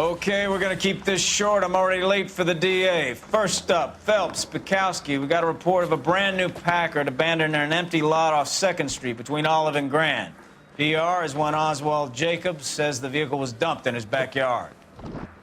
Okay, we're gonna keep this short. I'm already late for the DA. First up, Phelps, Bukowski. We got a report of a brand new Packard abandoned in an empty lot off 2nd Street between Olive and Grand. PR is one Oswald Jacobs says the vehicle was dumped in his backyard.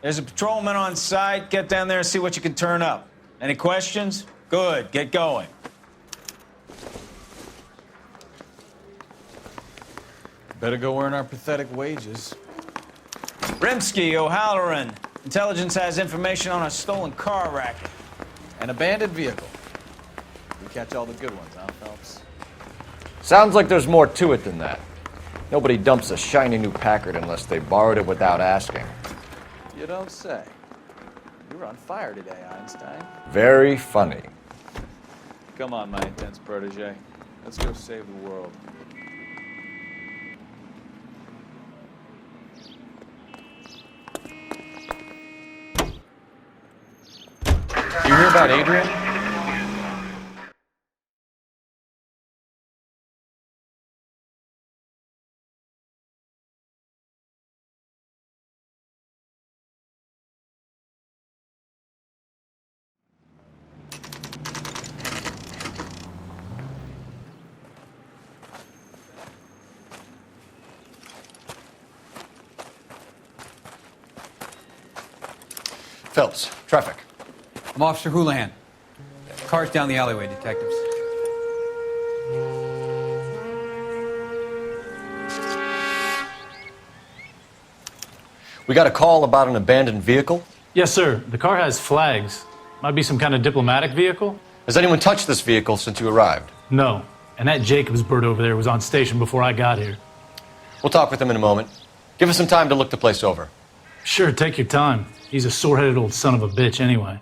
There's a patrolman on site. Get down there and see what you can turn up. Any questions? Good, get going. Better go earn our pathetic wages. Rimsky, O'Halloran. Intelligence has information on a stolen car racket. An abandoned vehicle. We catch all the good ones, huh, Phelps? Sounds like there's more to it than that. Nobody dumps a shiny new Packard unless they borrowed it without asking. You don't say. You were on fire today, Einstein. Very funny. Come on, my intense protege. Let's go save the world. You hear about Adrian? Phelps, traffic. I'm Officer Houlihan. Car's down the alleyway, detectives. We got a call about an abandoned vehicle. Yes, sir. The car has flags. Might be some kind of diplomatic vehicle. Has anyone touched this vehicle since you arrived? No. And that Jacobs bird over there was on station before I got here. We'll talk with him in a moment. Give us some time to look the place over. Sure, take your time. He's a sore-headed old son of a bitch anyway.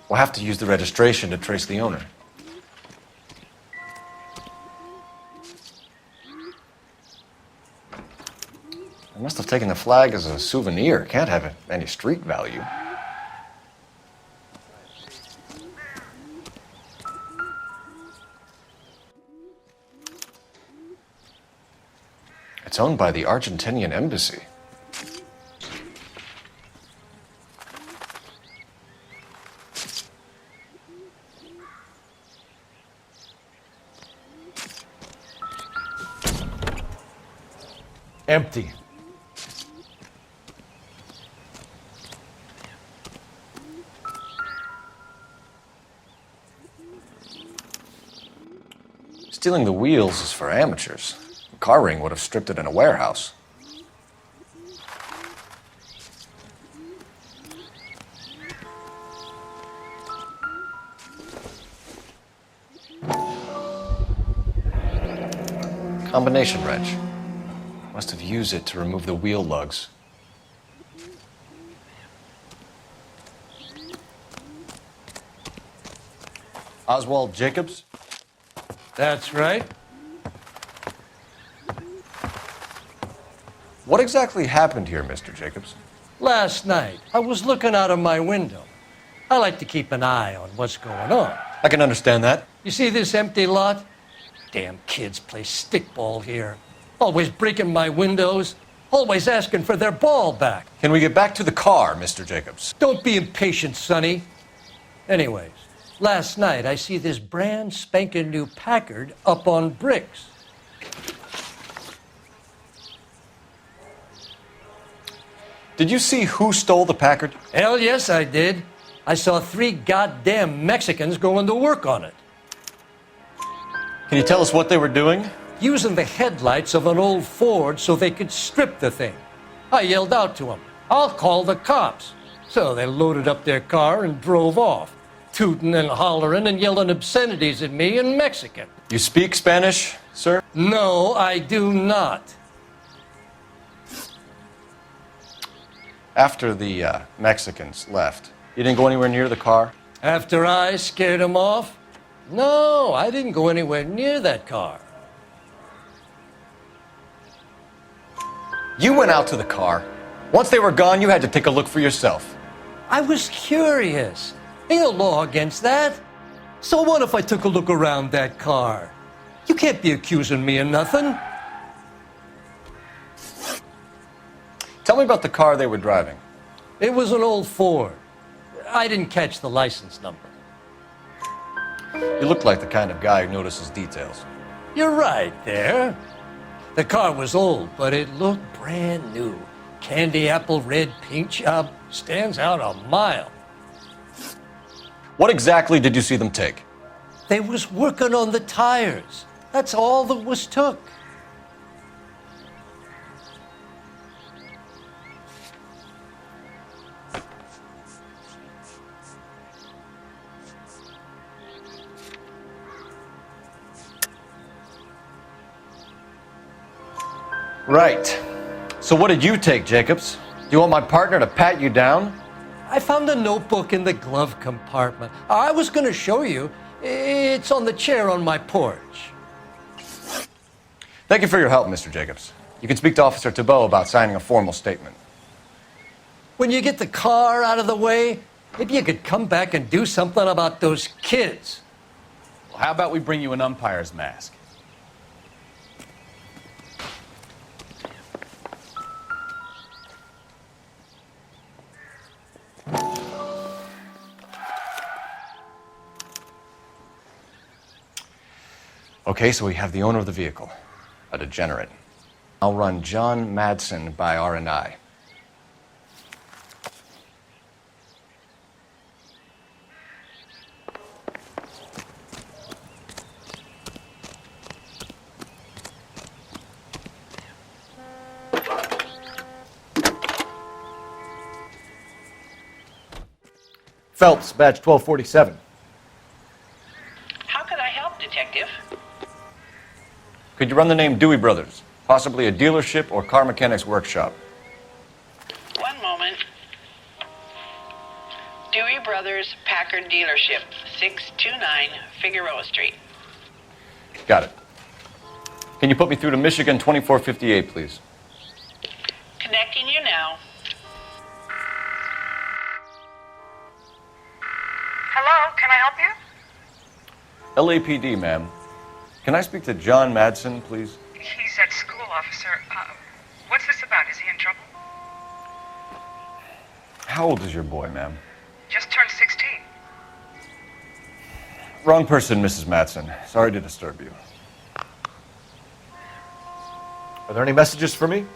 We'll have to use the registration to trace the owner. I must have taken the flag as a souvenir. Can't have any street value. It's owned by the Argentinian embassy. Empty. Stealing the wheels is for amateurs. A car ring would have stripped it in a warehouse. Combination wrench. Must have used it to remove the wheel lugs. Oswald Jacobs? That's right. What exactly happened here, Mr. Jacobs? Last night, I was looking out of my window. I like to keep an eye on what's going on. I can understand that. You see this empty lot? Damn kids play stickball here. Always breaking my windows. Always asking for their ball back. Can we get back to the car, Mr. Jacobs? Don't be impatient, Sonny. Anyways, last night I see this brand spanking new Packard up on bricks. Did you see who stole the Packard? Hell yes, I did. I saw 3 goddamn Mexicans going to work on it. Can you tell us what they were doing? Using the headlights of an old Ford so they could strip the thing. I yelled out to them, "I'll call the cops." So they loaded up their car and drove off, tooting and hollering and yelling obscenities at me in Mexican. You speak Spanish, sir? No, I do not. After the Mexicans left, you didn't go anywhere near the car? After I scared them off? No, I didn't go anywhere near that car. You went out to the car. Once they were gone, you had to take a look for yourself. I was curious. Ain't no law against that. So what if I took a look around that car? You can't be accusing me of nothing. Tell me about the car they were driving. It was an old Ford. I didn't catch the license number. You look like the kind of guy who notices details. You're right there. The car was old, but it looked brand new. Candy apple red paint job stands out a mile. What exactly did you see them take? They was working on the tires. That's all that was took. Right. So what did you take, Jacobs? Do you want my partner to pat you down? I found a notebook in the glove compartment. I was going to show you. It's on the chair on my porch. Thank you for your help, Mr. Jacobs. You can speak to Officer Thibault about signing a formal statement. When you get the car out of the way, maybe you could come back and do something about those kids. Well, how about we bring you an umpire's mask? Okay, so we have the owner of the vehicle, a degenerate. I'll run John Madsen by R&I. Phelps, badge 1247. How can I help, Detective? Could you run the name Dewey Brothers? Possibly a dealership or car mechanic's workshop. One moment. Dewey Brothers Packard Dealership, 629 Figueroa Street. Got it. Can you put me through to Michigan 2458, please? Connecting you now. Hello, can I help you? LAPD, ma'am. Can I speak to John Madsen, please? He's at school, officer. What's this about? Is he in trouble? How old is your boy, ma'am? Just turned 16. Wrong person, Mrs. Madsen. Sorry to disturb you. Are there any messages for me?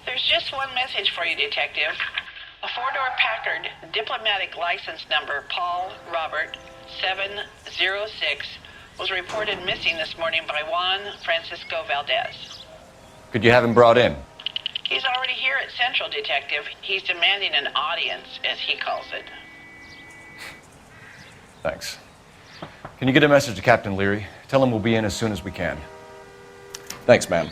There's just one message for you, Detective. A four-door Packard, diplomatic license number Paul Robert 706, was reported missing this morning by Juan Francisco Valdez. Could you have him brought in? He's already here at Central, Detective. He's demanding an audience, as he calls it. Thanks. Can you get a message to Captain Leary? Tell him we'll be in as soon as we can. Thanks, ma'am.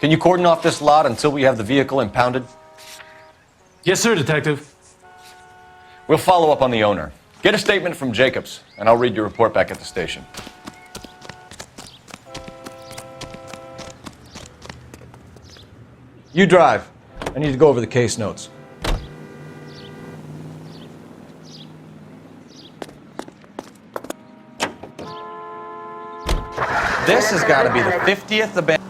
Can you cordon off this lot until we have the vehicle impounded? Yes, sir, Detective. We'll follow up on the owner. Get a statement from Jacobs, and I'll read your report back at the station. You drive. I need to go over the case notes. This has got to be the 50th abandoned.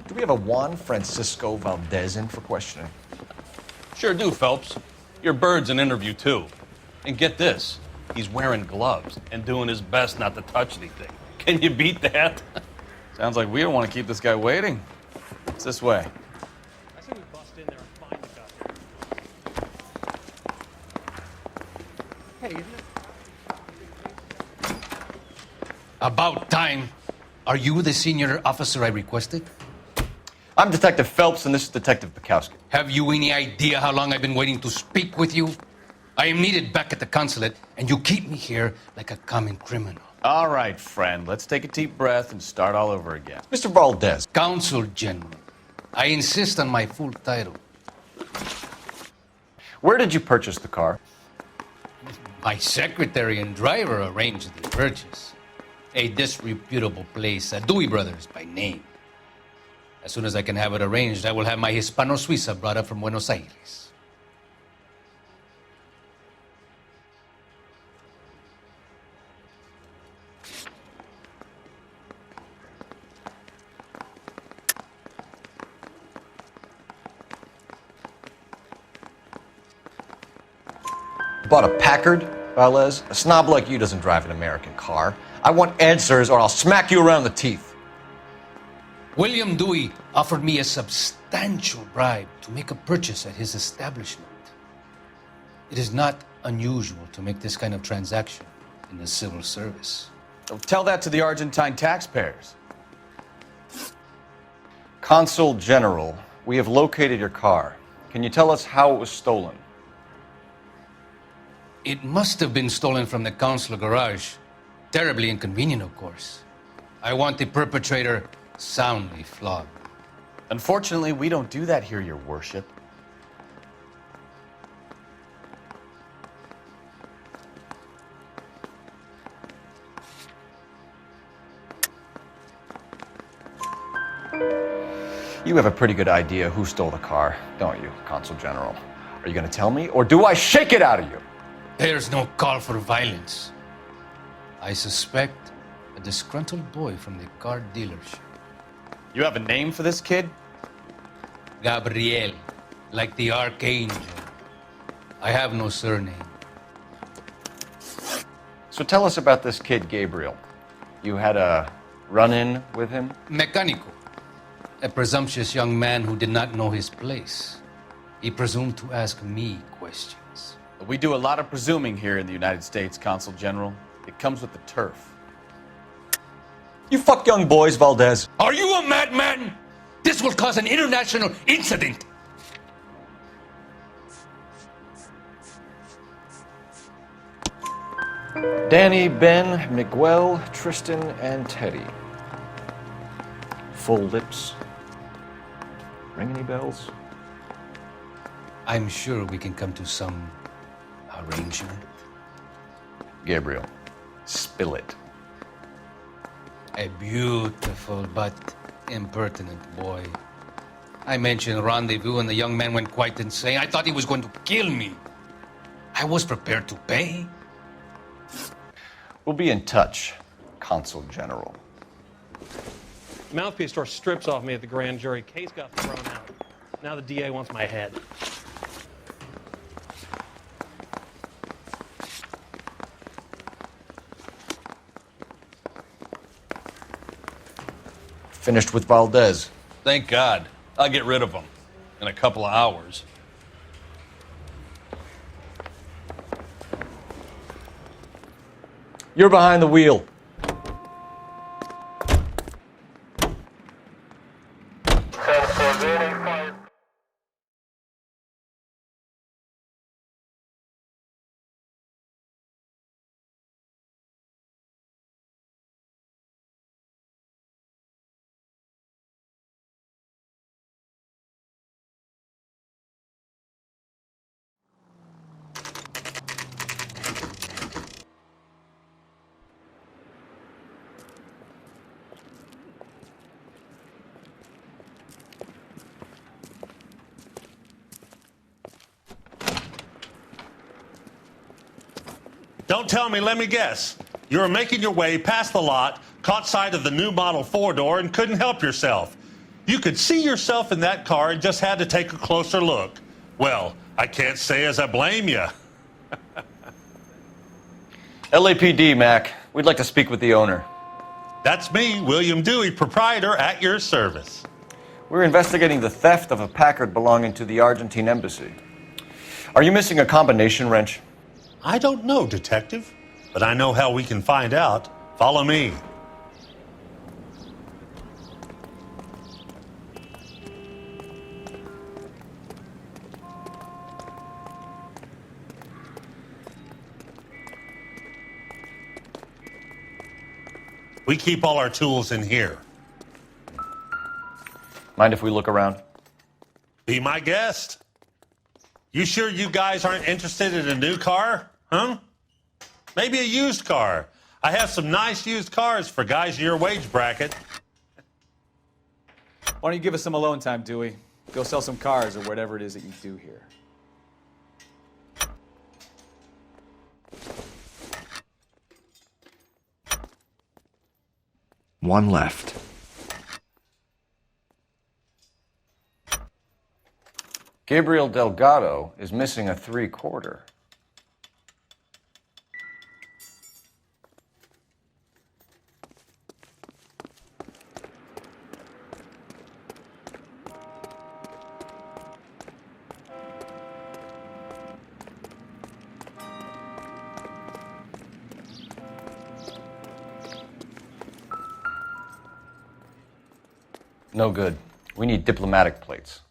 Do we have a Juan Francisco Valdez in for questioning? Sure do, Phelps. Your bird's an interview, too. And get this, he's wearing gloves and doing his best not to touch anything. Can you beat that? Sounds like we don't want to keep this guy waiting. It's this way. I say we bust in there and find the guy. Hey, isn't it? About time. Are you the senior officer I requested? I'm Detective Phelps, and this is Detective Bukowski. Have you any idea how long I've been waiting to speak with you? I am needed back at the consulate, and you keep me here like a common criminal. All right, friend, let's take a deep breath and start all over again. Mr. Valdez, Consul General. I insist on my full title. where did you purchase the car? My secretary and driver arranged the purchase. A disreputable place, Dewey Brothers by name. As soon as I can have it arranged, I will have my Hispano Suiza brought up from Buenos Aires. Bought a Packard, Valdez? A snob like you doesn't drive an American car. I want answers or I'll smack you around the teeth. William Dewey offered me a substantial bribe to make a purchase at his establishment. It is not unusual to make this kind of transaction in the civil service. Tell that to the Argentine taxpayers. Consul General, we have located your car. Can you tell us how it was stolen? It must have been stolen from the consular garage. Terribly inconvenient, of course. I want the perpetrator soundly flogged. Unfortunately, we don't do that here, Your Worship. You have a pretty good idea who stole the car, don't you, Consul General? Are you going to tell me, or do I shake it out of you? There's no call for violence. I suspect a disgruntled boy from the car dealership. You have a name for this kid? Gabriel, like the archangel. I have no surname. So tell us about this kid, Gabriel. You had a run-in with him? Mecánico, a presumptuous young man who did not know his place. He presumed to ask me questions. We do a lot of presuming here in the United States, Consul General. It comes with the turf. You fuck young boys, Valdez. Are you a madman? This will cause an international incident. Danny, Ben, Miguel, Tristan, and Teddy. Full lips. Ring any bells? I'm sure we can come to some arrangement. Gabriel, spill it. A beautiful but impertinent boy. I mentioned rendezvous and the young man went quite insane. I thought he was going to kill me. I was prepared to pay. We'll be in touch, Consul General. Mouthpiece tore strips off me at the grand jury. Case got thrown out. Now the DA wants my head. Finished with Valdez. Thank God. I'll get rid of him in a couple of hours. You're behind the wheel. Don't tell me, let me guess. You were making your way past the lot, caught sight of the new model four-door, and couldn't help yourself. You could see yourself in that car and just had to take a closer look. Well, I can't say as I blame you. LAPD, Mac. We'd like to speak with the owner. That's me, William Dewey, proprietor, at your service. We're investigating the theft of a Packard belonging to the Argentine embassy. Are you missing a combination wrench? I don't know, Detective, but I know how we can find out. Follow me. We keep all our tools in here. Mind if we look around? Be my guest. You sure you guys aren't interested in a new car? Huh? Maybe a used car. I have some nice used cars for guys in your wage bracket. Why don't you give us some alone time, Dewey? Go sell some cars or whatever it is that you do here. One left. Gabriel Delgado is missing a 3/4. No good. We need diplomatic plates.